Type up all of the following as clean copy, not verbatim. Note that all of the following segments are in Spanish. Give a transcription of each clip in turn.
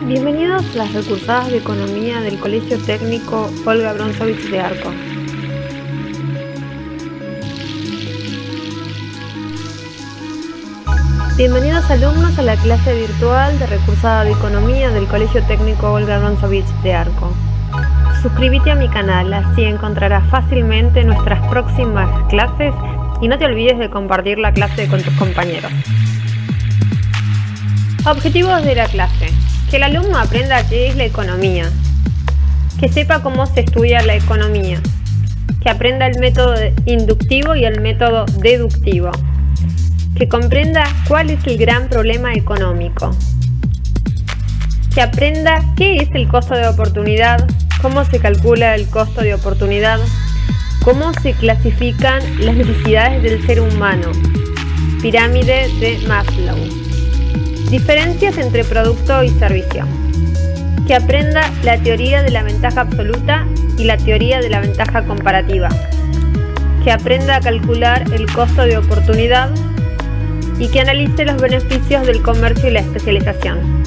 Bienvenidos a las recursadas de Economía del Colegio Técnico Olga Bronzovich de Arco. Bienvenidos alumnos a la clase virtual de recursada de Economía del Colegio Técnico Olga Bronzovich de Arco. Suscríbete a mi canal, así encontrarás fácilmente nuestras próximas clases y no te olvides de compartir la clase con tus compañeros. Objetivos de la clase: que el alumno aprenda qué es la economía, que sepa cómo se estudia la economía, que aprenda el método inductivo y el método deductivo, que comprenda cuál es el gran problema económico, que aprenda qué es el costo de oportunidad, cómo se calcula el costo de oportunidad, cómo se clasifican las necesidades del ser humano, pirámide de Maslow, diferencias entre producto y servicio, que aprenda la teoría de la ventaja absoluta y la teoría de la ventaja comparativa, que aprenda a calcular el costo de oportunidad y que analice los beneficios del comercio y la especialización.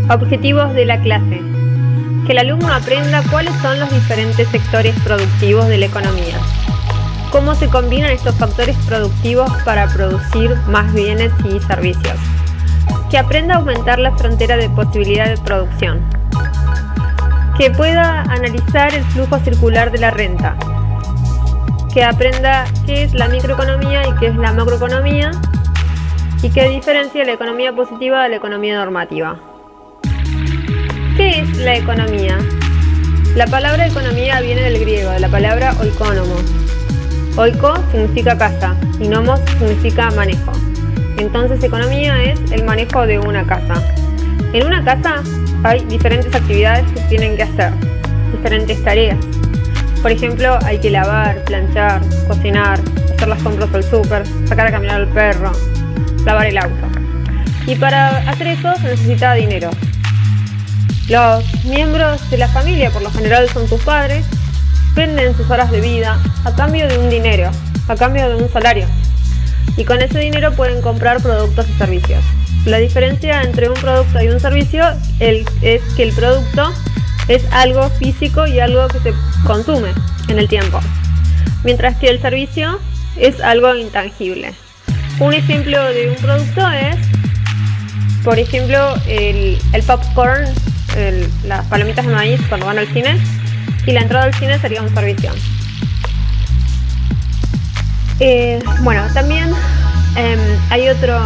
Objetivos de la clase: que el alumno aprenda cuáles son los diferentes sectores productivos de la economía, cómo se combinan estos factores productivos para producir más bienes y servicios, que aprenda a aumentar la frontera de posibilidad de producción, que pueda analizar el flujo circular de la renta, que aprenda qué es la microeconomía y qué es la macroeconomía y que diferencia la economía positiva de la economía normativa. ¿Qué es la economía? La palabra economía viene del griego, de la palabra oikonomos. Oiko significa casa y nomos significa manejo. Entonces economía es el manejo de una casa. En una casa hay diferentes actividades que tienen que hacer, diferentes tareas. Por ejemplo, hay que lavar, planchar, cocinar, hacer las compras al súper, sacar a caminar al perro, lavar el auto. Y para hacer eso se necesita dinero. Los miembros de la familia, por lo general son sus padres, venden sus horas de vida a cambio de un dinero, a cambio de un salario. Y con ese dinero pueden comprar productos y servicios. La diferencia entre un producto y un servicio es que el producto es algo físico y algo que se consume en el tiempo, mientras que el servicio es algo intangible. Un ejemplo de un producto es, por ejemplo, el popcorn, las palomitas de maíz cuando van al cine, y la entrada al cine sería un servicio. Bueno, también hay otro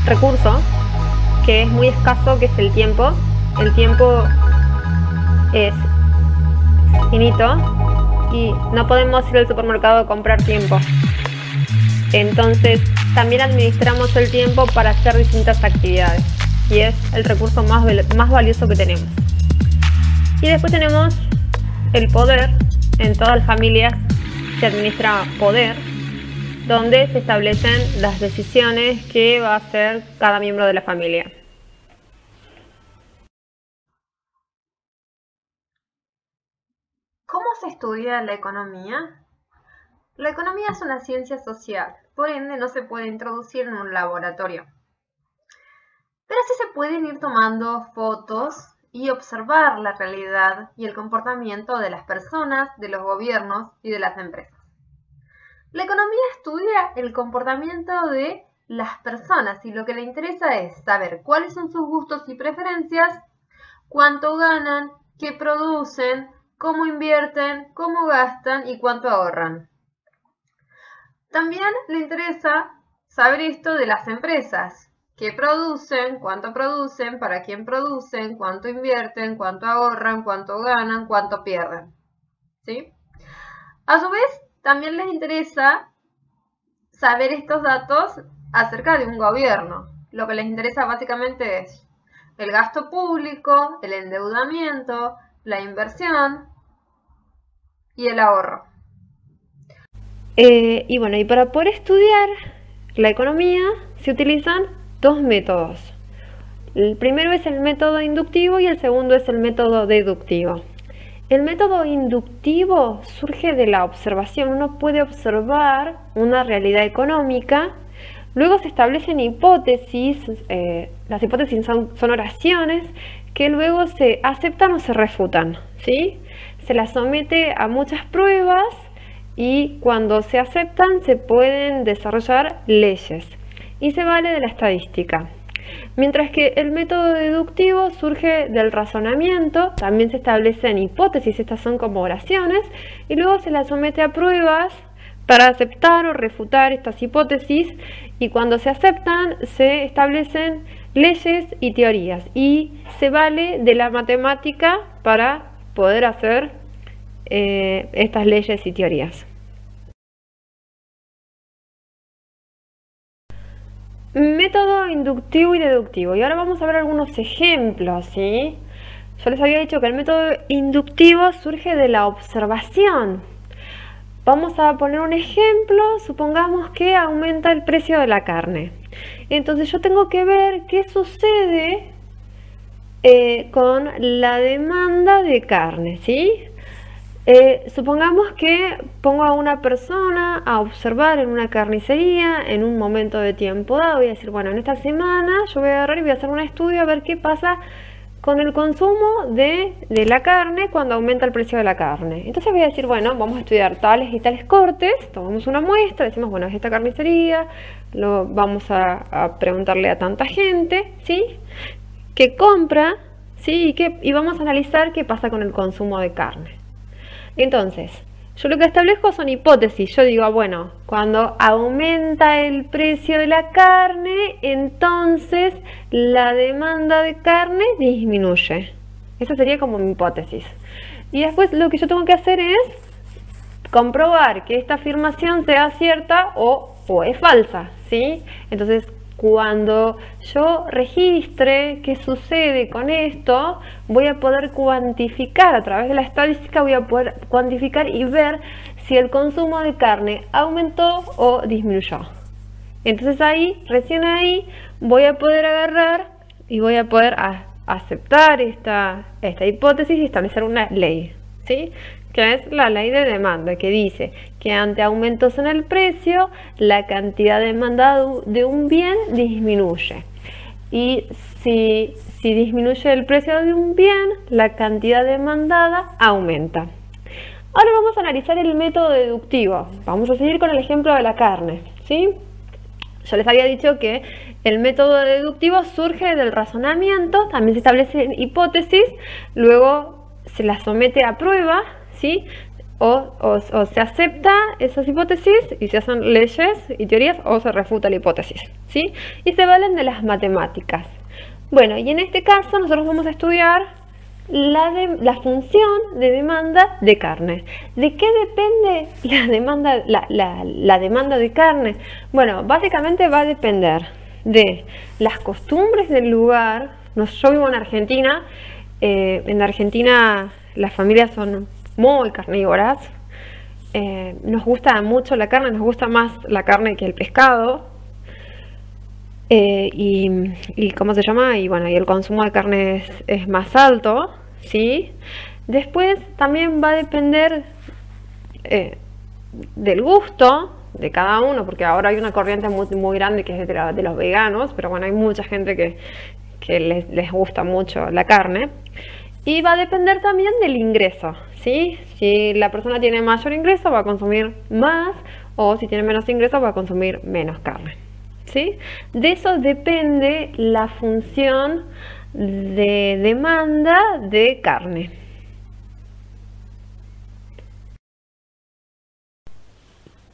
recurso que es muy escaso, que es el tiempo. El tiempo es finito y no podemos ir al supermercado a comprar tiempo. Entonces también administramos el tiempo para hacer distintas actividades y es el recurso más valioso que tenemos. Y después tenemos el poder. En todas las familias se administra poder, donde se establecen las decisiones que va a hacer cada miembro de la familia. ¿Cómo se estudia la economía? La economía es una ciencia social, por ende no se puede introducir en un laboratorio. Pero sí se pueden ir tomando fotos y observar la realidad y el comportamiento de las personas, de los gobiernos y de las empresas. La economía estudia el comportamiento de las personas y lo que le interesa es saber cuáles son sus gustos y preferencias, cuánto ganan, qué producen, cómo invierten, cómo gastan y cuánto ahorran. También le interesa saber esto de las empresas, qué producen, cuánto producen, para quién producen, cuánto invierten, cuánto ahorran, cuánto ganan, cuánto pierden. ¿Sí? A su vez, también les interesa saber estos datos acerca de un gobierno. Lo que les interesa básicamente es el gasto público, el endeudamiento, la inversión y el ahorro. Y bueno, y para poder estudiar la economía se utilizan dos métodos. El primero es el método inductivo y el segundo es el método deductivo. El método inductivo surge de la observación. Uno puede observar una realidad económica Luego se establecen hipótesis, las hipótesis son oraciones que luego se aceptan o se refutan, ¿sí? Se las somete a muchas pruebas y cuando se aceptan se pueden desarrollar leyes y se vale de la estadística. Mientras que el método deductivo surge del razonamiento, también se establecen hipótesis, estas son como oraciones, y luego se las somete a pruebas para aceptar o refutar estas hipótesis, y cuando se aceptan se establecen leyes y teorías, y se vale de la matemática para poder hacer estas leyes y teorías. Método inductivo y deductivo. Y ahora vamos a ver algunos ejemplos, ¿sí? Yo les había dicho que el método inductivo surge de la observación. Vamos a poner un ejemplo. Supongamos que aumenta el precio de la carne. Entonces yo tengo que ver qué sucede con la demanda de carne, ¿sí? Supongamos que pongo a una persona a observar en una carnicería en un momento de tiempo dado. Voy a decir, bueno, en esta semana yo voy a agarrar y voy a hacer un estudio a ver qué pasa con el consumo de la carne cuando aumenta el precio de la carne. Entonces voy a decir, bueno, vamos a estudiar tales y tales cortes, tomamos una muestra, decimos, bueno, es esta carnicería, vamos a preguntarle a tanta gente, ¿sí? Que compra, ¿sí? Y vamos a analizar qué pasa con el consumo de carne. Entonces, yo lo que establezco son hipótesis. Yo digo, bueno, cuando aumenta el precio de la carne, entonces la demanda de carne disminuye. Esa sería como mi hipótesis. Y después lo que yo tengo que hacer es comprobar que esta afirmación sea cierta o es falsa, ¿sí? Entonces, cuando yo registre qué sucede con esto, voy a poder cuantificar, a través de la estadística voy a poder cuantificar y ver si el consumo de carne aumentó o disminuyó. Entonces recién ahí, voy a poder agarrar y voy a poder aceptar esta hipótesis y establecer una ley, ¿sí? Que es la ley de demanda, que dice que ante aumentos en el precio, la cantidad demandada de un bien disminuye. Y si disminuye el precio de un bien, la cantidad demandada aumenta. Ahora vamos a analizar el método deductivo. Vamos a seguir con el ejemplo de la carne, ¿sí? Yo les había dicho que el método deductivo surge del razonamiento, también se establecen hipótesis, luego se las somete a prueba, ¿sí? O se acepta esas hipótesis y se hacen leyes y teorías o se refuta la hipótesis, ¿sí? Y se valen de las matemáticas. Bueno, y en este caso nosotros vamos a estudiar la función de demanda de carne. ¿De qué depende la demanda de carne? Bueno, básicamente va a depender de las costumbres del lugar. Yo vivo en Argentina. En Argentina las familias son muy carnívoras, nos gusta mucho la carne, nos gusta más la carne que el pescado, y ¿cómo se llama? Y bueno, y el consumo de carne es más alto, ¿sí? Después también va a depender del gusto de cada uno, porque ahora hay una corriente muy grande que es de los veganos, pero bueno, hay mucha gente que les gusta mucho la carne. Y va a depender también del ingreso, ¿sí? Si la persona tiene mayor ingreso va a consumir más, o si tiene menos ingreso va a consumir menos carne, ¿sí? De eso depende la función de demanda de carne.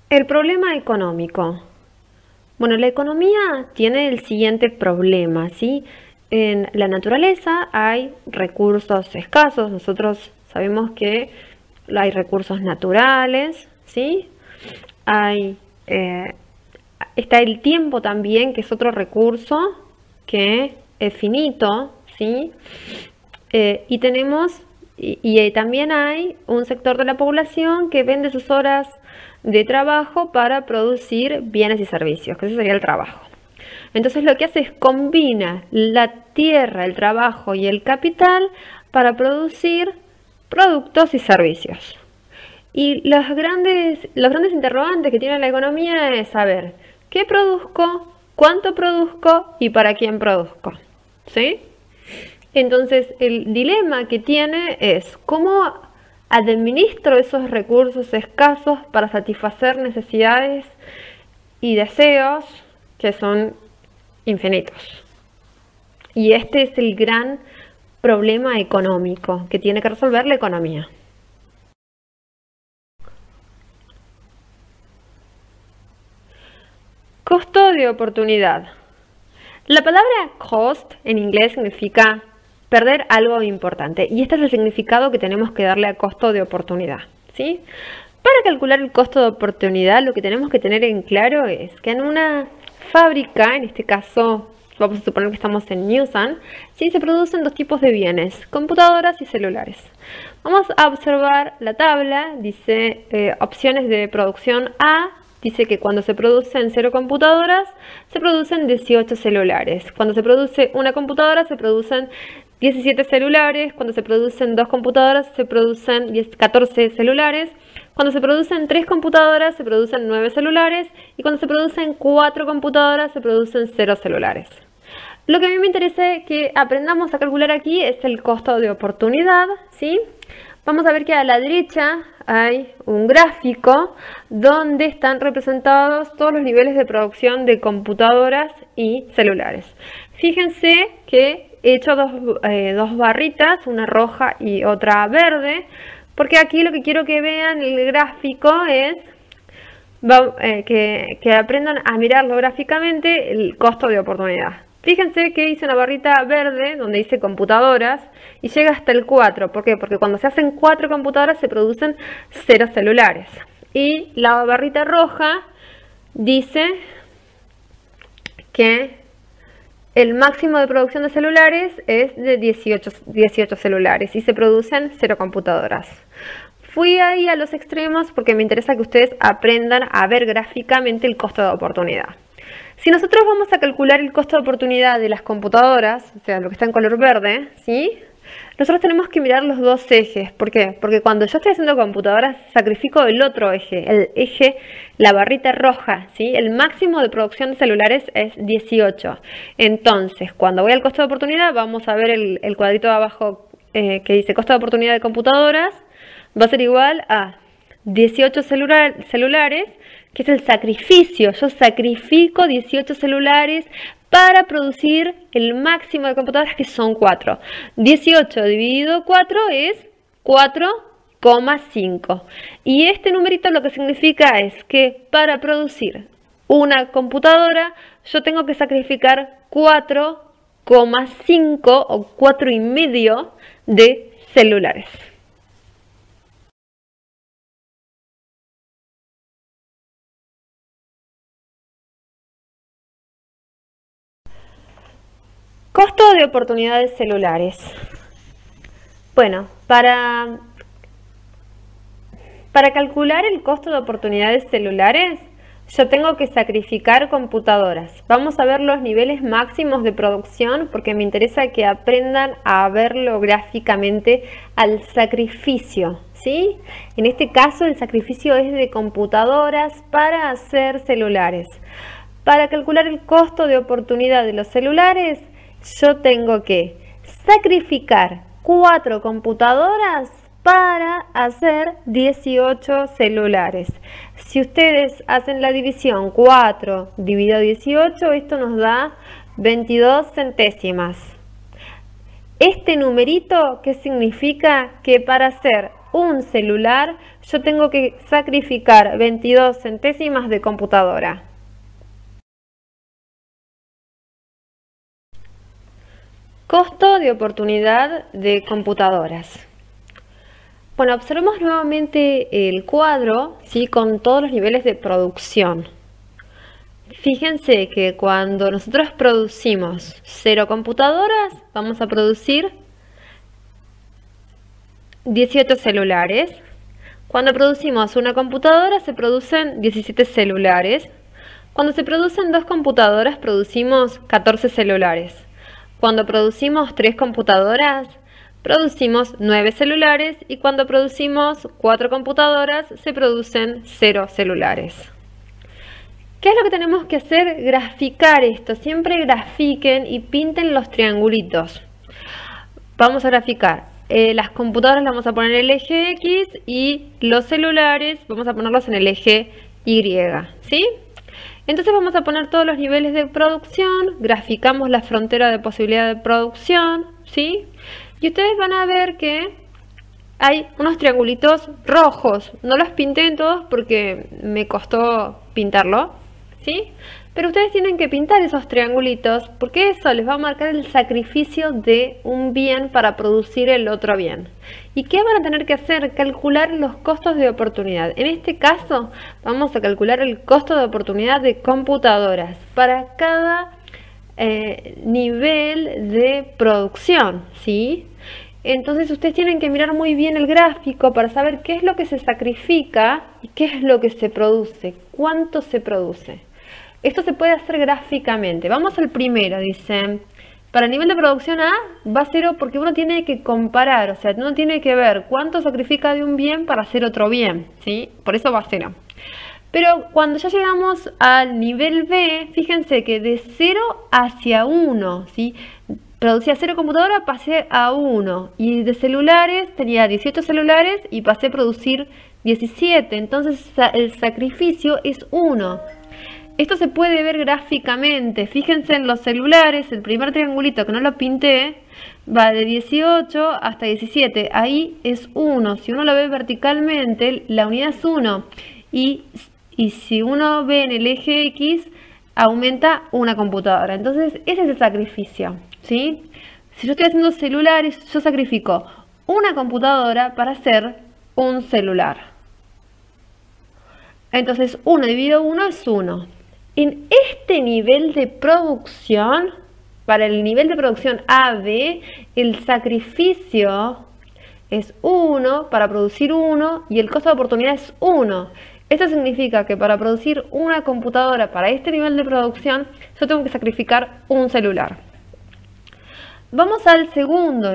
El problema económico. Bueno, la economía tiene el siguiente problema, ¿sí? En la naturaleza hay recursos escasos. Nosotros sabemos que hay recursos naturales, ¿sí? Está el tiempo también, que es otro recurso que es finito, ¿sí? Y también hay un sector de la población que vende sus horas de trabajo para producir bienes y servicios, que ese sería el trabajo. Entonces lo que hace es combina la tierra, el trabajo y el capital para producir productos y servicios. Y los grandes interrogantes que tiene la economía es saber qué produzco, cuánto produzco y para quién produzco, ¿sí? Entonces, el dilema que tiene es cómo administro esos recursos escasos para satisfacer necesidades y deseos que son infinitos. Y este es el gran problema económico que tiene que resolver la economía. Costo de oportunidad. La palabra cost en inglés significa perder algo importante y este es el significado que tenemos que darle a costo de oportunidad, ¿sí? Para calcular el costo de oportunidad lo que tenemos que tener en claro es que en una fábrica, en este caso vamos a suponer que estamos en Newsan, ¿sí? Se producen dos tipos de bienes, computadoras y celulares. Vamos a observar la tabla, dice opciones de producción A. Dice que cuando se producen 0 computadoras, se producen 18 celulares. Cuando se produce una computadora, se producen 17 celulares. Cuando se producen 2 computadoras, se producen 14 celulares. Cuando se producen 3 computadoras, se producen 9 celulares. Y cuando se producen 4 computadoras, se producen 0 celulares. Lo que a mí me interesa que aprendamos a calcular aquí es el costo de oportunidad, ¿sí? Vamos a ver que a la derecha hay un gráfico donde están representados todos los niveles de producción de computadoras y celulares. Fíjense que he hecho dos barritas, una roja y otra verde, porque aquí lo que quiero que vean en el gráfico es que aprendan a mirarlo gráficamente el costo de oportunidad. Fíjense que hice una barrita verde donde dice computadoras y llega hasta el 4. ¿Por qué? Porque cuando se hacen 4 computadoras se producen 0 celulares. Y la barrita roja dice que el máximo de producción de celulares es de 18 celulares y se producen 0 computadoras. Fui ahí a los extremos porque me interesa que ustedes aprendan a ver gráficamente el costo de oportunidad. Si nosotros vamos a calcular el costo de oportunidad de las computadoras, o sea, lo que está en color verde, ¿sí? Nosotros tenemos que mirar los dos ejes. ¿Por qué? Porque cuando yo estoy haciendo computadoras, sacrifico el otro eje, la barrita roja, ¿sí? El máximo de producción de celulares es 18. Entonces, cuando voy al costo de oportunidad, vamos a ver el cuadrito de abajo que dice costo de oportunidad de computadoras, va a ser igual a 18 celulares, que es el sacrificio. Yo sacrifico 18 celulares para producir el máximo de computadoras, que son 4. 18 dividido 4 es 4,5. Y este numerito lo que significa es que para producir una computadora yo tengo que sacrificar 4,5 o 4,5 de celulares. Costo de oportunidades celulares. Bueno, para calcular el costo de oportunidades celulares, yo tengo que sacrificar computadoras. Vamos a ver los niveles máximos de producción porque me interesa que aprendan a verlo gráficamente al sacrificio, ¿sí? En este caso el sacrificio es de computadoras para hacer celulares. Para calcular el costo de oportunidad de los celulares, yo tengo que sacrificar 4 computadoras para hacer 18 celulares. Si ustedes hacen la división 4 dividido 18, esto nos da 22 centésimas. Este numerito, ¿qué significa? Que para hacer un celular yo tengo que sacrificar 22 centésimas de computadora. Costo de oportunidad de computadoras. Bueno, observemos nuevamente el cuadro, ¿sí? Con todos los niveles de producción. Fíjense que cuando nosotros producimos 0 computadoras, vamos a producir 18 celulares. Cuando producimos una computadora, se producen 17 celulares. Cuando se producen 2 computadoras, producimos 14 celulares. Cuando producimos 3 computadoras, producimos 9 celulares y cuando producimos 4 computadoras, se producen 0 celulares. ¿Qué es lo que tenemos que hacer? Graficar esto. Siempre grafiquen y pinten los triangulitos. Vamos a graficar. Las computadoras las vamos a poner en el eje X y los celulares vamos a ponerlos en el eje Y, ¿sí? Entonces vamos a poner todos los niveles de producción, graficamos la frontera de posibilidad de producción, ¿sí? Y ustedes van a ver que hay unos triangulitos rojos. No los pinté en todos porque me costó pintarlo, ¿sí? Pero ustedes tienen que pintar esos triangulitos porque eso les va a marcar el sacrificio de un bien para producir el otro bien. ¿Y qué van a tener que hacer? Calcular los costos de oportunidad. En este caso vamos a calcular el costo de oportunidad de computadoras para cada nivel de producción, ¿sí? Entonces ustedes tienen que mirar muy bien el gráfico para saber qué es lo que se sacrifica y qué es lo que se produce, cuánto se produce. Esto se puede hacer gráficamente. Vamos al primero, dice, para el nivel de producción A va a 0 porque uno tiene que comparar, o sea, uno tiene que ver cuánto sacrifica de un bien para hacer otro bien, ¿sí? Por eso va a 0. Pero cuando ya llegamos al nivel B, fíjense que de 0 hacia 1, ¿sí? Producía 0 computadora, pasé a 1. Y de celulares, tenía 18 celulares y pasé a producir 17. Entonces el sacrificio es 1. Esto se puede ver gráficamente. Fíjense en los celulares, el primer triangulito que no lo pinté, va de 18 hasta 17. Ahí es 1. Si uno lo ve verticalmente, la unidad es 1. Y si uno ve en el eje X, aumenta una computadora. Entonces, ese es el sacrificio, ¿sí? Si yo estoy haciendo celulares, yo sacrifico una computadora para hacer un celular. Entonces, 1 dividido 1 es 1. En este nivel de producción, para el nivel de producción AB, el sacrificio es 1 para producir 1 y el costo de oportunidad es 1. Esto significa que para producir una computadora para este nivel de producción, yo tengo que sacrificar un celular. Vamos al segundo,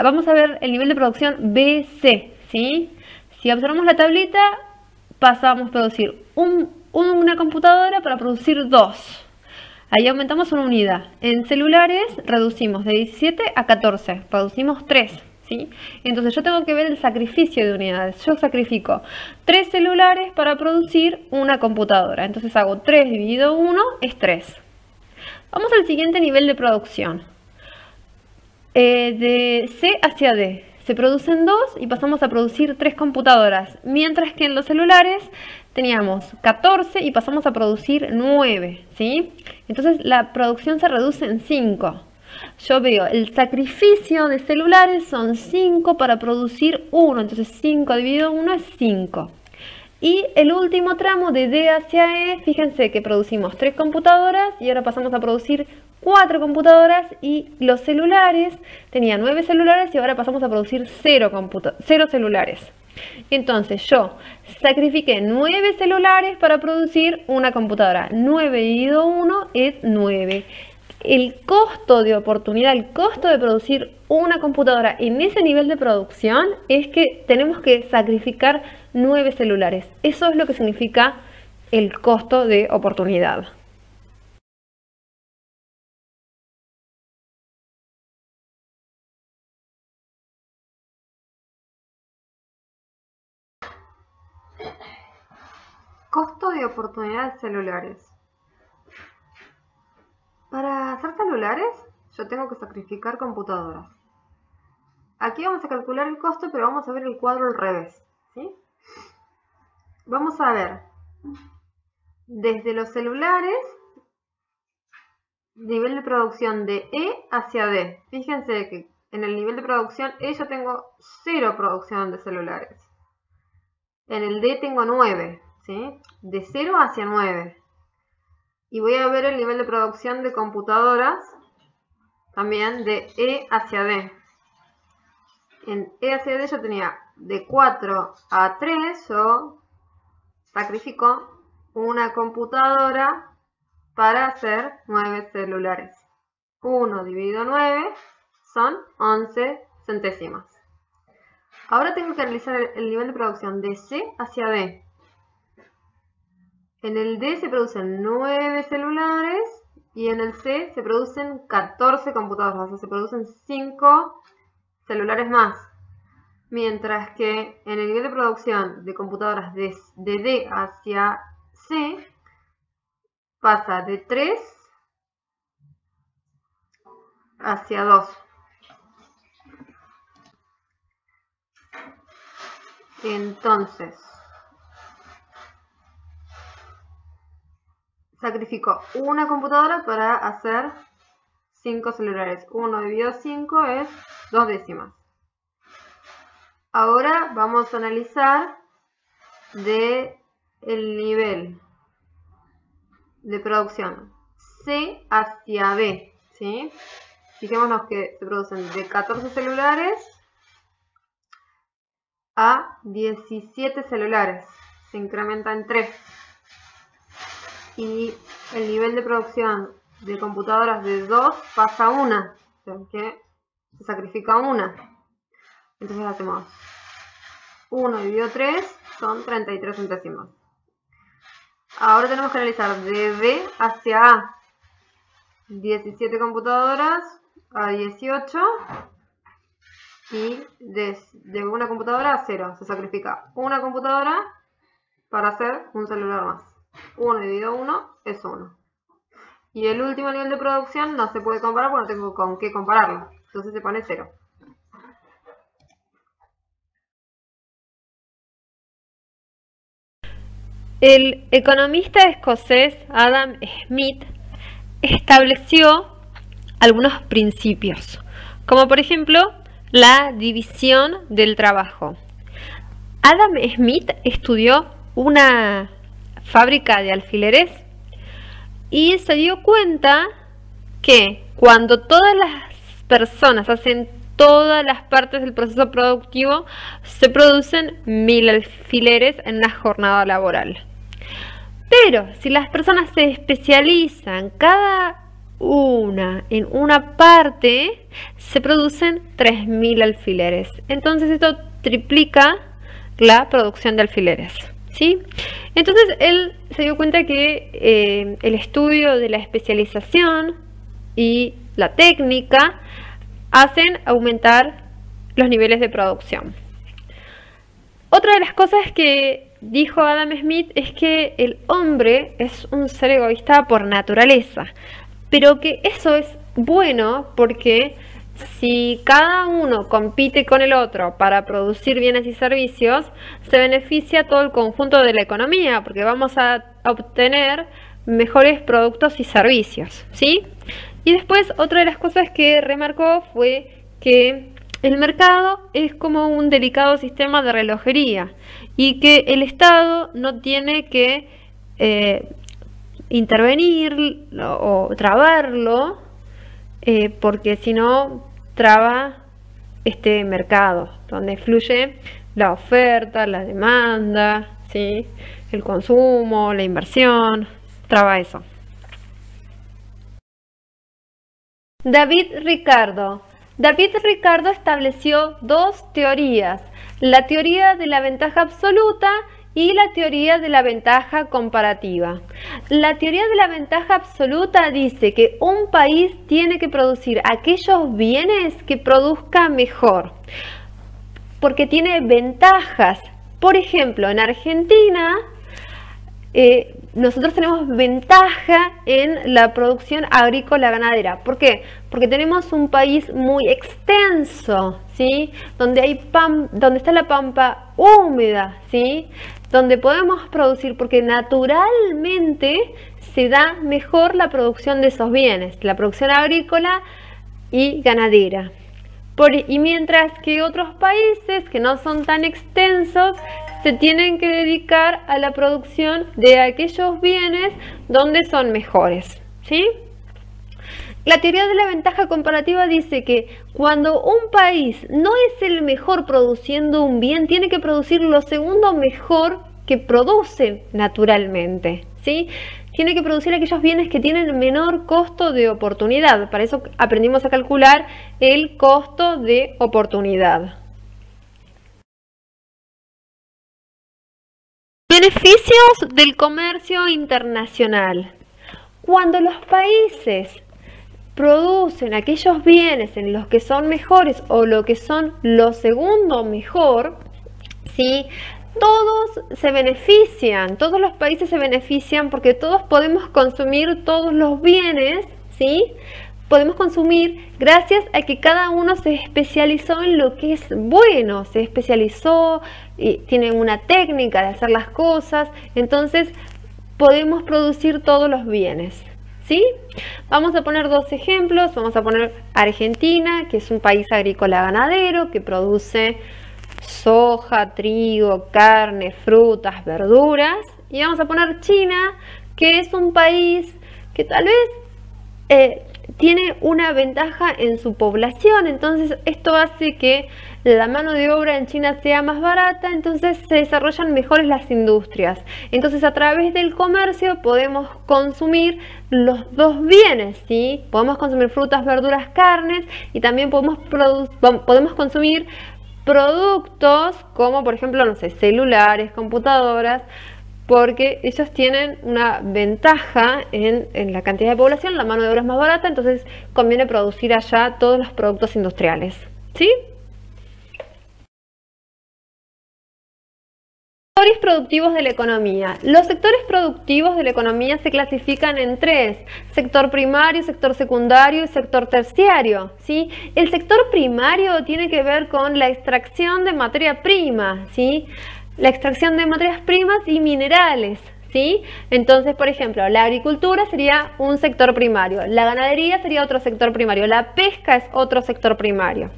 vamos a ver el nivel de producción BC, ¿sí? Si observamos la tablita, pasamos a producir una computadora para producir 2. Ahí aumentamos una unidad. En celulares reducimos de 17 a 14, reducimos 3. ¿Sí? Entonces yo tengo que ver el sacrificio de unidades. Yo sacrifico 3 celulares para producir una computadora. Entonces hago 3 dividido 1 es 3. Vamos al siguiente nivel de producción. De C hacia D. Se producen 2 y pasamos a producir 3 computadoras. Mientras que en los celulares teníamos 14 y pasamos a producir 9. ¿Sí? Entonces la producción se reduce en 5. Yo veo el sacrificio de celulares son 5 para producir 1, entonces 5 dividido 1 es 5. Y el último tramo de D hacia E, fíjense que producimos 3 computadoras y ahora pasamos a producir 4 computadoras y los celulares, tenía 9 celulares y ahora pasamos a producir 0 celulares. Entonces yo sacrifiqué 9 celulares para producir una computadora. 9 dividido 1 es 9. El costo de oportunidad, el costo de producir una computadora en ese nivel de producción es que tenemos que sacrificar 9 celulares. Eso es lo que significa el costo de oportunidad. Costo de oportunidad de celulares. Para hacer celulares, yo tengo que sacrificar computadoras. Aquí vamos a calcular el costo, pero vamos a ver el cuadro al revés, ¿sí? Vamos a ver, desde los celulares, nivel de producción de E hacia D. Fíjense que en el nivel de producción E yo tengo 0 producción de celulares. En el D tengo 9, ¿sí? De 0 hacia 9. Y voy a ver el nivel de producción de computadoras, también de E hacia D. En E hacia D yo tenía de 4 a 3, yo sacrifico una computadora para hacer 9 celulares. 1 dividido 9 son 11 centésimas. Ahora tengo que analizar el nivel de producción de C hacia D. En el D se producen 9 celulares y en el C se producen 14 computadoras, o sea, se producen 5 celulares más. Mientras que en el nivel de producción de computadoras de D hacia C pasa de 3 hacia 2. Entonces, sacrifico una computadora para hacer 5 celulares. 1 dividido 5 es 2 décimas. Ahora vamos a analizar el nivel de producción C hacia B, ¿sí? Fijémonos que se producen de 14 celulares a 17 celulares. Se incrementa en 3. Y el nivel de producción de computadoras de 2 pasa a 1. O sea que se sacrifica una. Entonces hacemos 1 dividido 3 son 33 centésimos. Ahora tenemos que analizar de B hacia A. 17 computadoras a 18. Y de una computadora a 0. Se sacrifica una computadora para hacer un celular más. 1 dividido 1 es 1. Y el último nivel de producción no se puede comparar porque no tengo con qué compararlo. Entonces se pone 0. El economista escocés Adam Smith estableció algunos principios, como por ejemplo la división del trabajo. Adam Smith estudió una fábrica de alfileres y se dio cuenta que cuando todas las personas hacen todas las partes del proceso productivo, se producen 1000 alfileres en una jornada laboral. Pero si las personas se especializan cada una en una parte, se producen 3000 alfileres. Entonces esto triplica la producción de alfileres, ¿sí? Entonces él se dio cuenta que el estudio de la especialización y la técnica hacen aumentar los niveles de producción. Otra de las cosas que dijo Adam Smith es que el hombre es un ser egoísta por naturaleza, pero que eso es bueno porque si cada uno compite con el otro para producir bienes y servicios, se beneficia todo el conjunto de la economía, porque vamos a obtener mejores productos y servicios, ¿sí? Y después otra de las cosas que remarcó fue que el mercado es como un delicado sistema de relojería y que el Estado no tiene que intervenir o trabarlo porque si no traba este mercado donde fluye la oferta, la demanda, ¿sí? El consumo, la inversión, traba eso. David Ricardo estableció dos teorías, la teoría de la ventaja absoluta y la teoría de la ventaja comparativa. La teoría de la ventaja absoluta dice que un país tiene que producir aquellos bienes que produzca mejor, porque tiene ventajas. Por ejemplo, en Argentina nosotros tenemos ventaja en la producción agrícola ganadera. ¿Por qué? Porque tenemos un país muy extenso, ¿sí? Donde está la pampa húmeda, ¿sí? Donde podemos producir, porque naturalmente se da mejor la producción de esos bienes, la producción agrícola y ganadera. Y mientras que otros países que no son tan extensos se tienen que dedicar a la producción de aquellos bienes donde son mejores, ¿sí? La teoría de la ventaja comparativa dice que cuando un país no es el mejor produciendo un bien, tiene que producir lo segundo mejor que produce naturalmente, ¿sí? Tiene que producir aquellos bienes que tienen menor costo de oportunidad. Para eso aprendimos a calcular el costo de oportunidad. Beneficios del comercio internacional. Cuando los países producen aquellos bienes en los que son mejores o lo que son lo segundo mejor, ¿sí? Todos se benefician, todos los países se benefician porque todos podemos consumir todos los bienes, ¿sí? Podemos consumir gracias a que cada uno se especializó en lo que es bueno, se especializó y tiene una técnica de hacer las cosas, entonces podemos producir todos los bienes, ¿sí? Vamos a poner dos ejemplos. Vamos a poner Argentina, que es un país agrícola ganadero que produce soja, trigo, carne, frutas, verduras. Y vamos a poner China, que es un país que tal vez tiene una ventaja en su población, entonces esto hace que la mano de obra en China sea más barata, entonces se desarrollan mejores las industrias. Entonces a través del comercio podemos consumir los dos bienes, ¿sí? Podemos consumir frutas, verduras, carnes y también podemos consumir productos como por ejemplo, no sé, celulares, computadoras, porque ellos tienen una ventaja en la cantidad de población, la mano de obra es más barata, entonces conviene producir allá todos los productos industriales, ¿sí? Sectores productivos de la economía. Los sectores productivos de la economía se clasifican en tres: sector primario, sector secundario y sector terciario, ¿sí? El sector primario tiene que ver con la extracción de materia prima, ¿sí? La extracción de materias primas y minerales, ¿sí? Entonces, por ejemplo, la agricultura sería un sector primario, la ganadería sería otro sector primario, la pesca es otro sector primario.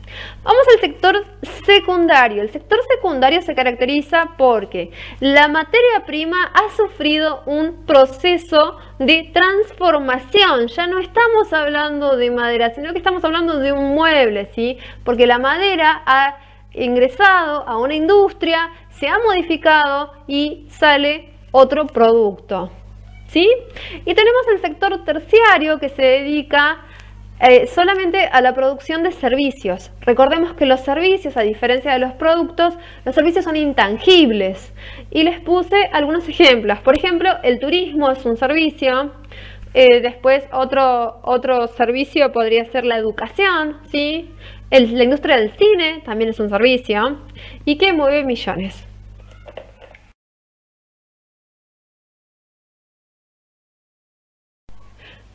Vamos al sector secundario. El sector secundario se caracteriza porque la materia prima ha sufrido un proceso de transformación. Ya no estamos hablando de madera, sino que estamos hablando de un mueble, ¿sí? Porque la madera ha ingresado a una industria, se ha modificado y sale otro producto, ¿sí? Y tenemos el sector terciario que se dedica solamente a la producción de servicios. Recordemos que los servicios, a diferencia de los productos, los servicios son intangibles. Y les puse algunos ejemplos. Por ejemplo, el turismo es un servicio. Después otro servicio podría ser la educación, ¿sí? La industria del cine también es un servicio y que mueve millones.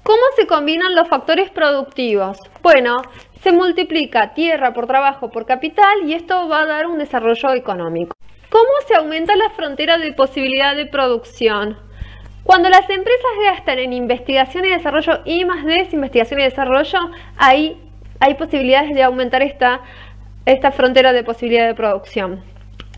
¿Cómo se combinan los factores productivos? Bueno, se multiplica tierra por trabajo por capital y esto va a dar un desarrollo económico. ¿Cómo se aumenta la frontera de posibilidad de producción? Cuando las empresas gastan en investigación y desarrollo I+D, investigación y desarrollo, ahí hay posibilidades de aumentar esta frontera de posibilidad de producción.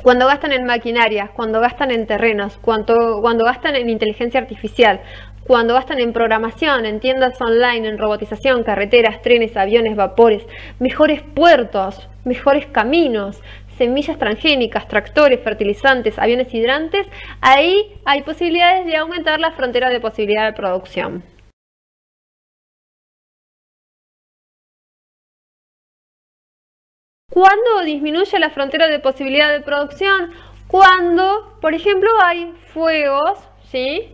Cuando gastan en maquinaria, cuando gastan en terrenos, cuando gastan en inteligencia artificial, cuando gastan en programación, en tiendas online, en robotización, carreteras, trenes, aviones, vapores, mejores puertos, mejores caminos, semillas transgénicas, tractores, fertilizantes, aviones hidrantes, ahí hay posibilidades de aumentar la frontera de posibilidad de producción. ¿Cuándo disminuye la frontera de posibilidad de producción? Cuando, por ejemplo, hay fuegos, ¿sí?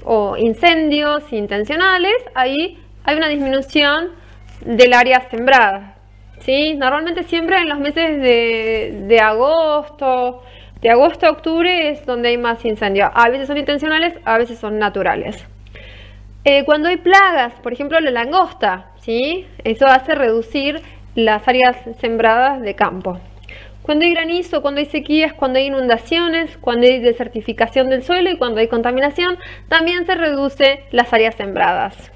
O incendios intencionales, ahí hay una disminución del área sembrada, ¿sí? Normalmente siempre en los meses de agosto a octubre es donde hay más incendios. A veces son intencionales, a veces son naturales. Cuando hay plagas, por ejemplo la langosta, ¿sí? Eso hace reducir las áreas sembradas de campo. Cuando hay granizo, cuando hay sequías, cuando hay inundaciones, cuando hay desertificación del suelo y cuando hay contaminación, también se reduce las áreas sembradas.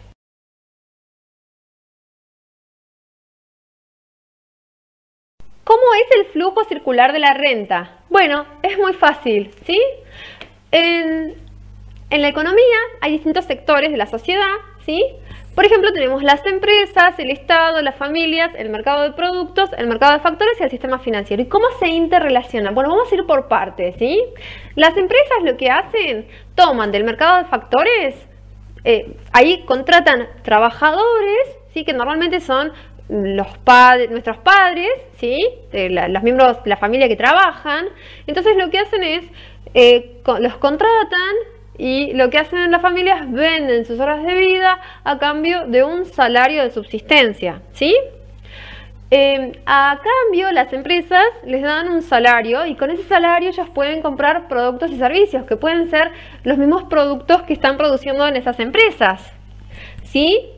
¿Cómo es el flujo circular de la renta? Bueno, es muy fácil, ¿sí? En la economía hay distintos sectores de la sociedad, ¿sí? Por ejemplo, tenemos las empresas, el Estado, las familias, el mercado de productos, el mercado de factores y el sistema financiero. ¿Y cómo se interrelacionan? Bueno, vamos a ir por partes, ¿sí? Las empresas lo que hacen, toman del mercado de factores, ahí contratan trabajadores, ¿sí? Que normalmente son nuestros padres, ¿sí? Los miembros de la familia que trabajan. Entonces lo que hacen es, los contratan y lo que hacen las familias venden sus horas de vida a cambio de un salario de subsistencia, ¿sí? A cambio las empresas les dan un salario y con ese salario ellos pueden comprar productos y servicios que pueden ser los mismos productos que están produciendo en esas empresas, ¿sí?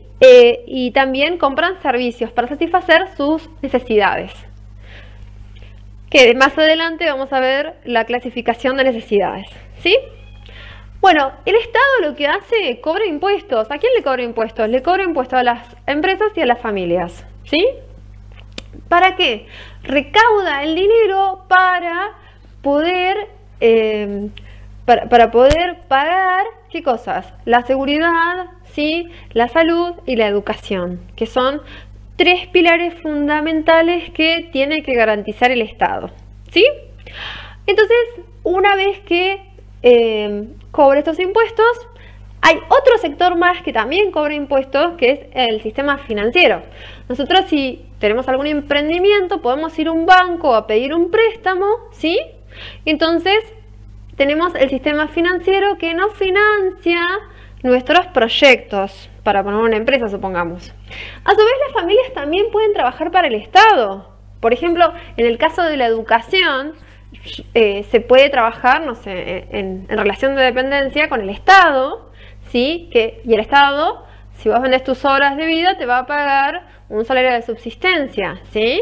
Y también compran servicios para satisfacer sus necesidades. Que más adelante vamos a ver la clasificación de necesidades, ¿sí? Bueno, el Estado lo que hace, cobra impuestos. ¿A quién le cobra impuestos? Le cobra impuestos a las empresas y a las familias, ¿sí? ¿Para qué? Recauda el dinero para poder, para poder pagar, ¿qué cosas? La seguridad, ¿sí? La salud y la educación, que son tres pilares fundamentales que tiene que garantizar el Estado, ¿sí? Entonces, una vez que cobra estos impuestos, hay otro sector más que también cobra impuestos, que es el sistema financiero. Nosotros, si tenemos algún emprendimiento, podemos ir a un banco a pedir un préstamo, ¿sí? Entonces, tenemos el sistema financiero que nos financia nuestros proyectos para poner una empresa, supongamos. A su vez, las familias también pueden trabajar para el Estado. Por ejemplo, en el caso de la educación, se puede trabajar, no sé, en relación de dependencia con el Estado, ¿sí? Y el Estado, si vos vendes tus horas de vida, te va a pagar un salario de subsistencia, ¿sí?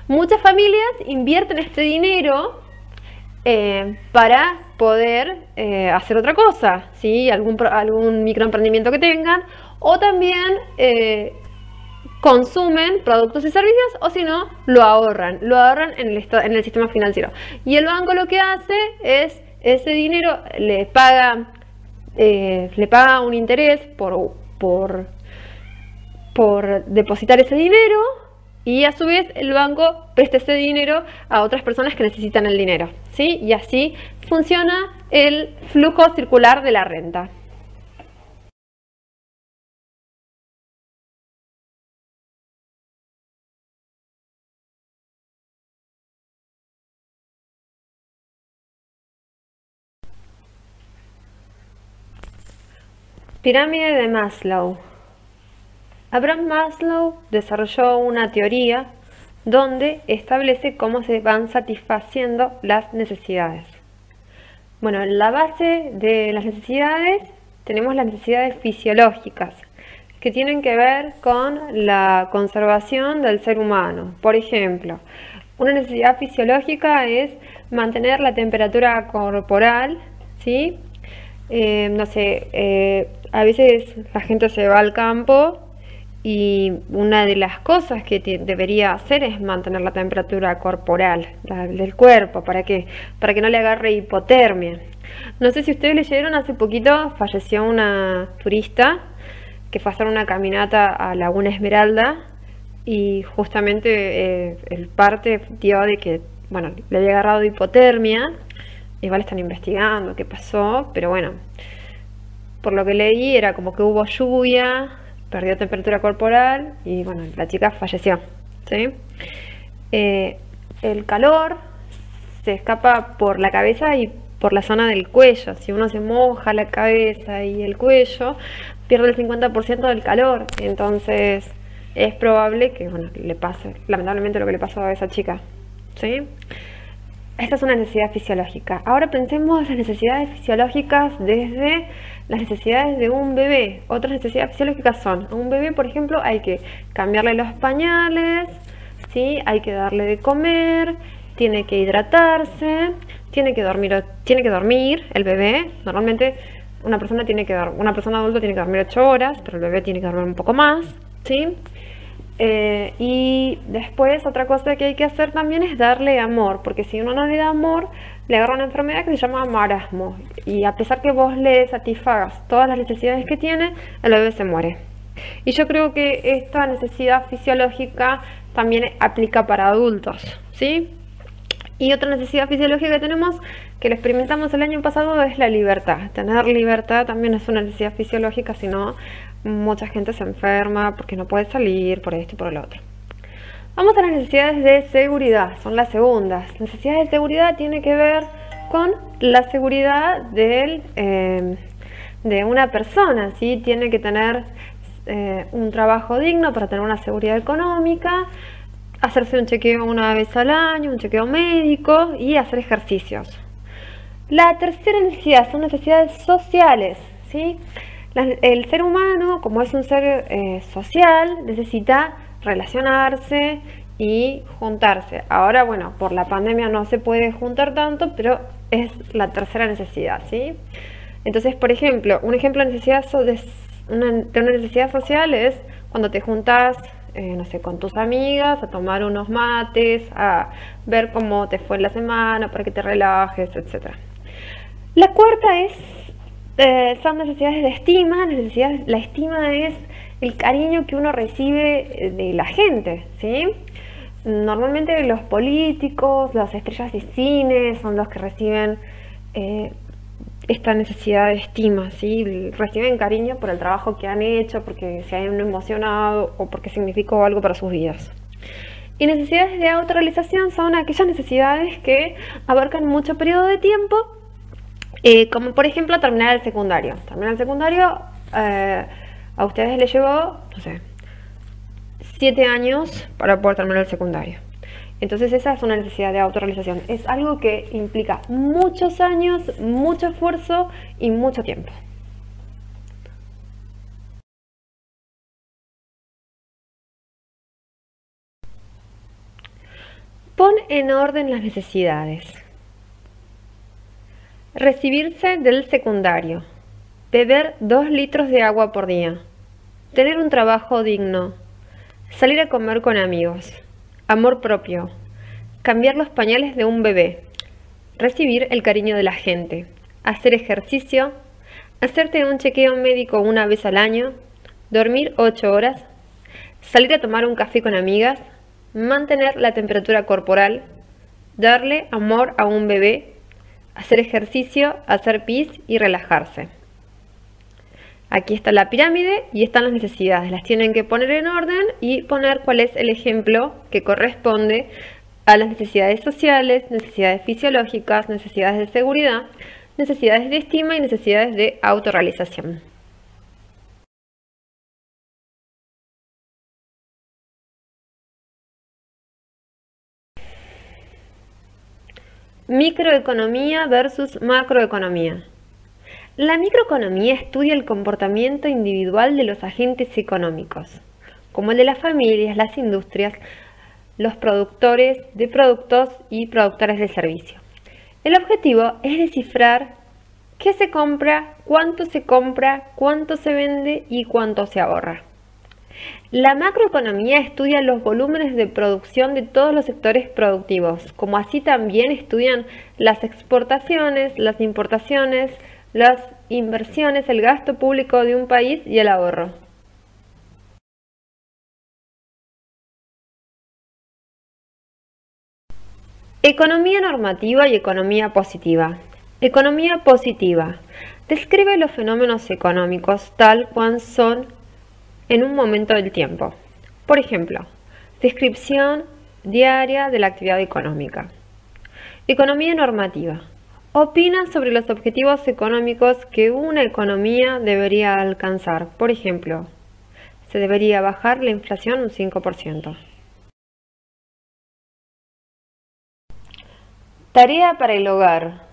Muchas familias invierten este dinero para poder hacer otra cosa, ¿sí? Algún microemprendimiento que tengan, o también consumen productos y servicios, o si no, lo ahorran en el sistema financiero. Y el banco lo que hace es, ese dinero le paga un interés por depositar ese dinero, y a su vez el banco presta ese dinero a otras personas que necesitan el dinero, ¿sí? Y así funciona el flujo circular de la renta. Pirámide de Maslow. Abraham Maslow desarrolló una teoría donde establece cómo se van satisfaciendo las necesidades. Bueno, en la base de las necesidades tenemos las necesidades fisiológicas, que tienen que ver con la conservación del ser humano. Por ejemplo, una necesidad fisiológica es mantener la temperatura corporal, ¿sí? No sé, a veces la gente se va al campo y una de las cosas que debería hacer es mantener la temperatura corporal del cuerpo. ¿Para qué? Para que no le agarre hipotermia. No sé si ustedes leyeron, hace poquito falleció una turista que fue a hacer una caminata a Laguna Esmeralda, y justamente el parte dio de que, bueno, le había agarrado hipotermia. Igual están investigando qué pasó, pero bueno, por lo que leí era como que hubo lluvia, perdió temperatura corporal y bueno, la chica falleció, ¿sí? El calor se escapa por la cabeza y por la zona del cuello. Si uno se moja la cabeza y el cuello, pierde el 50% del calor. Entonces es probable que, bueno, le pase lamentablemente lo que le pasó a esa chica, ¿sí? Esta es una necesidad fisiológica. Ahora pensemos las necesidades fisiológicas desde las necesidades de un bebé. Otras necesidades fisiológicas son, a un bebé, por ejemplo, hay que cambiarle los pañales, ¿sí? Hay que darle de comer, tiene que hidratarse, tiene que dormir el bebé. Normalmente una persona adulta tiene que dormir 8 horas, pero el bebé tiene que dormir un poco más, ¿sí? Y después otra cosa que hay que hacer también es darle amor, porque si uno no le da amor, le agarra una enfermedad que se llama marasmo, y a pesar que vos le satisfagas todas las necesidades que tiene, el bebé se muere. Y yo creo que esta necesidad fisiológica también aplica para adultos, ¿sí? Y otra necesidad fisiológica que tenemos, que lo experimentamos el año pasado, es la libertad. Tener libertad también es una necesidad fisiológica, si no, mucha gente se enferma porque no puede salir, por esto y por el otro. Vamos a las necesidades de seguridad, son las segundas. Necesidades de seguridad tiene que ver con la seguridad de una persona, ¿sí? Tiene que tener un trabajo digno para tener una seguridad económica, hacerse un chequeo una vez al año, un chequeo médico y hacer ejercicios. La tercera necesidad son necesidades sociales, ¿sí? El ser humano, como es un ser social, necesita relacionarse y juntarse. Ahora, bueno, por la pandemia no se puede juntar tanto, pero es la tercera necesidad, ¿sí? Entonces, por ejemplo, un ejemplo de una necesidad social es cuando te juntas, no sé, con tus amigas a tomar unos mates, a ver cómo te fue la semana, para que te relajes, etc. La cuarta son necesidades de estima. La estima es el cariño que uno recibe de la gente, ¿sí? Normalmente los políticos, las estrellas de cine son los que reciben esta necesidad de estima, ¿sí? Reciben cariño por el trabajo que han hecho, porque se han emocionado o porque significó algo para sus vidas. Y necesidades de autorrealización son aquellas necesidades que abarcan mucho periodo de tiempo, como por ejemplo terminar el secundario. Terminar el secundario a ustedes les llevó, no sé, 7 años para poder terminar el secundario. Entonces esa es una necesidad de autorrealización. Es algo que implica muchos años, mucho esfuerzo y mucho tiempo. Pon en orden las necesidades. Recibirse del secundario. Beber 2 litros de agua por día. Tener un trabajo digno. Salir a comer con amigos. Amor propio. Cambiar los pañales de un bebé. Recibir el cariño de la gente. Hacer ejercicio. Hacerte un chequeo médico una vez al año. Dormir 8 horas. Salir a tomar un café con amigas. Mantener la temperatura corporal. Darle amor a un bebé. Hacer ejercicio, hacer pis y relajarse. Aquí está la pirámide y están las necesidades. Las tienen que poner en orden y poner cuál es el ejemplo que corresponde a las necesidades sociales, necesidades fisiológicas, necesidades de seguridad, necesidades de estima y necesidades de autorrealización. Microeconomía versus macroeconomía. La microeconomía estudia el comportamiento individual de los agentes económicos, como el de las familias, las industrias, los productores de productos y productores de servicios. El objetivo es descifrar qué se compra, cuánto se vende y cuánto se ahorra. La macroeconomía estudia los volúmenes de producción de todos los sectores productivos, como así también estudian las exportaciones, las importaciones, las inversiones, el gasto público de un país y el ahorro. Economía normativa y economía positiva. Economía positiva. Describe los fenómenos económicos tal cual son en un momento del tiempo. Por ejemplo, descripción diaria de la actividad económica. Economía normativa. Opina sobre los objetivos económicos que una economía debería alcanzar. Por ejemplo, se debería bajar la inflación un 5%. Tarea para el hogar.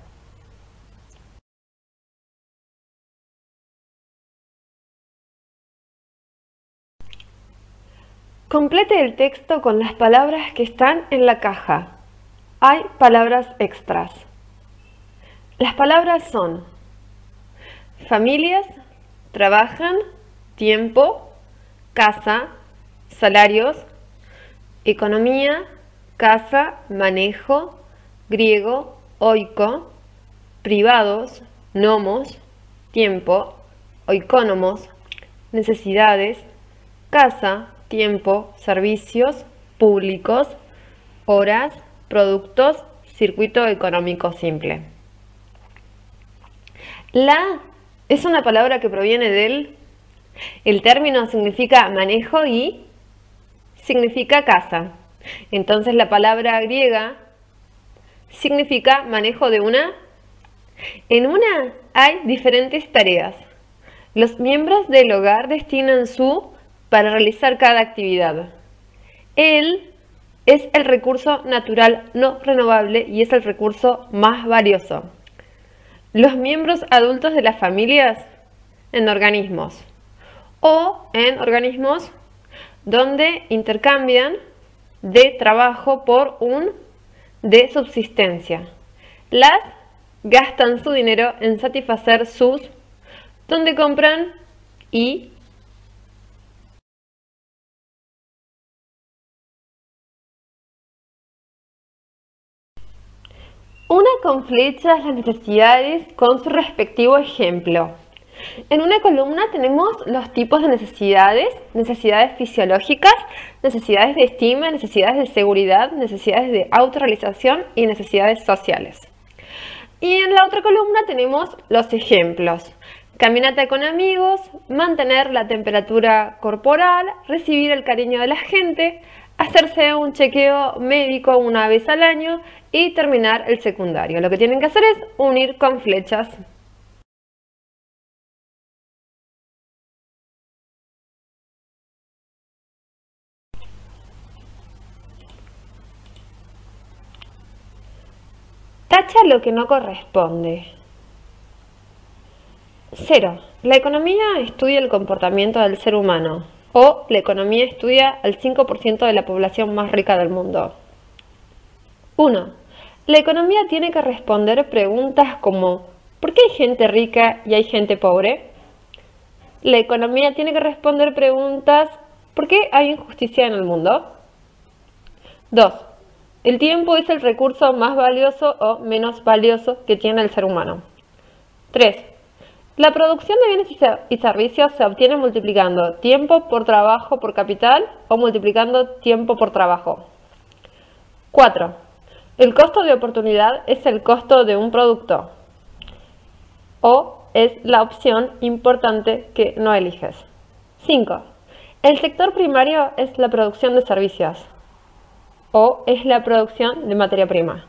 Complete el texto con las palabras que están en la caja. Hay palabras extras. Las palabras son familias, trabajan, tiempo, casa, salarios, economía, casa, manejo, griego, oiko, privados, nomos, tiempo, oikónomos, necesidades, casa, tiempo, servicios, públicos, horas, productos, circuito económico simple. La es una palabra que proviene el término significa manejo y significa casa. Entonces la palabra griega significa manejo de una. En una hay diferentes tareas. Los miembros del hogar destinan su para realizar cada actividad. Él es el recurso natural no renovable y es el recurso más valioso. Los miembros adultos de las familias en organismos o en organismos donde intercambian de trabajo por un de subsistencia. Las gastan su dinero en satisfacer sus, donde compran y una con flechas las necesidades con su respectivo ejemplo. En una columna tenemos los tipos de necesidades: necesidades fisiológicas, necesidades de estima, necesidades de seguridad, necesidades de autorrealización y necesidades sociales. Y en la otra columna tenemos los ejemplos: caminata con amigos, mantener la temperatura corporal, recibir el cariño de la gente, hacerse un chequeo médico una vez al año y terminar el secundario. Lo que tienen que hacer es unir con flechas. Tacha lo que no corresponde. 0. La economía estudia el comportamiento del ser humano. O la economía estudia al 5% de la población más rica del mundo. 1. La economía tiene que responder preguntas como ¿por qué hay gente rica y hay gente pobre? La economía tiene que responder preguntas ¿por qué hay injusticia en el mundo? 2. El tiempo es el recurso más valioso o menos valioso que tiene el ser humano. 3. La producción de bienes y servicios se obtiene multiplicando tiempo por trabajo por capital o multiplicando tiempo por trabajo. 4. El costo de oportunidad es el costo de un producto o es la opción importante que no eliges. 5. El sector primario es la producción de servicios o es la producción de materia prima.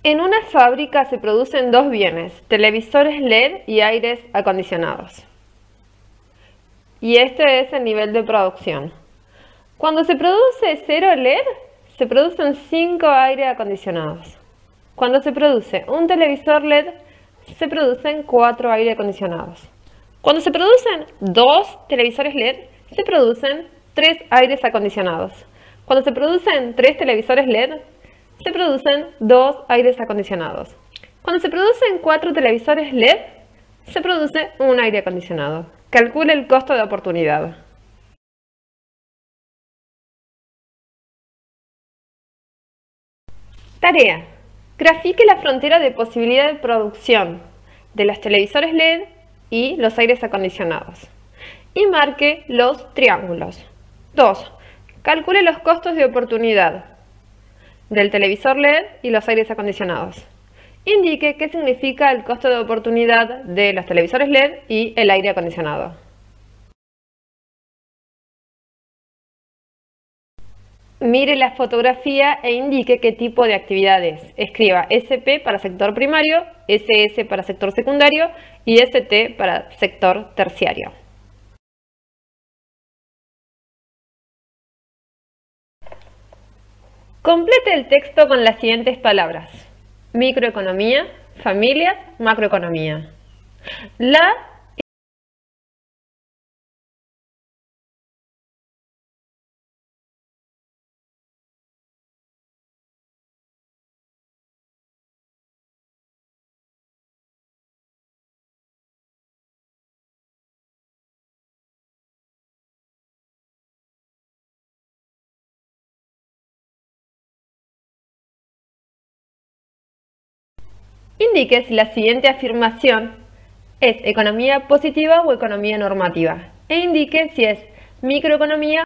En una fábrica se producen dos bienes: televisores LED y aires acondicionados. Y este es el nivel de producción. Cuando se produce 0 LED, se producen 5 aires acondicionados. Cuando se produce un televisor LED, se producen 4 aires acondicionados. Cuando se producen 2 televisores LED, se producen 3 aires acondicionados. Cuando se producen 3 televisores LED, se producen 2 aires acondicionados. Cuando se producen 4 televisores LED, se produce un aire acondicionado. Calcule el costo de oportunidad. Tarea. Grafique la frontera de posibilidad de producción de los televisores LED y los aires acondicionados. Y marque los triángulos. 2. Calcule los costos de oportunidad del televisor LED y los aires acondicionados. Indique qué significa el costo de oportunidad de los televisores LED y el aire acondicionado. Mire la fotografía e indique qué tipo de actividades. Escriba SP para sector primario, SS para sector secundario y ST para sector terciario. Complete el texto con las siguientes palabras: microeconomía, familias, macroeconomía. Indique si la siguiente afirmación es economía positiva o economía normativa e indique si es microeconomía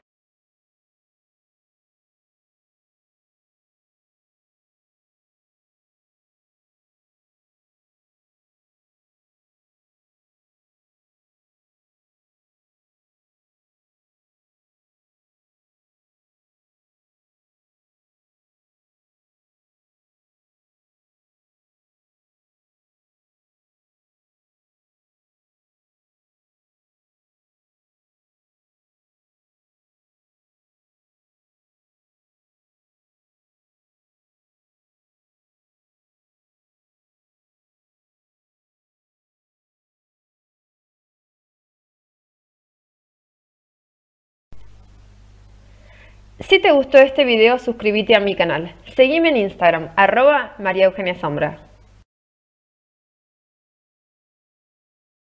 Si te gustó este video, suscríbete a mi canal. Seguime en Instagram, @María Eugenia Sombra.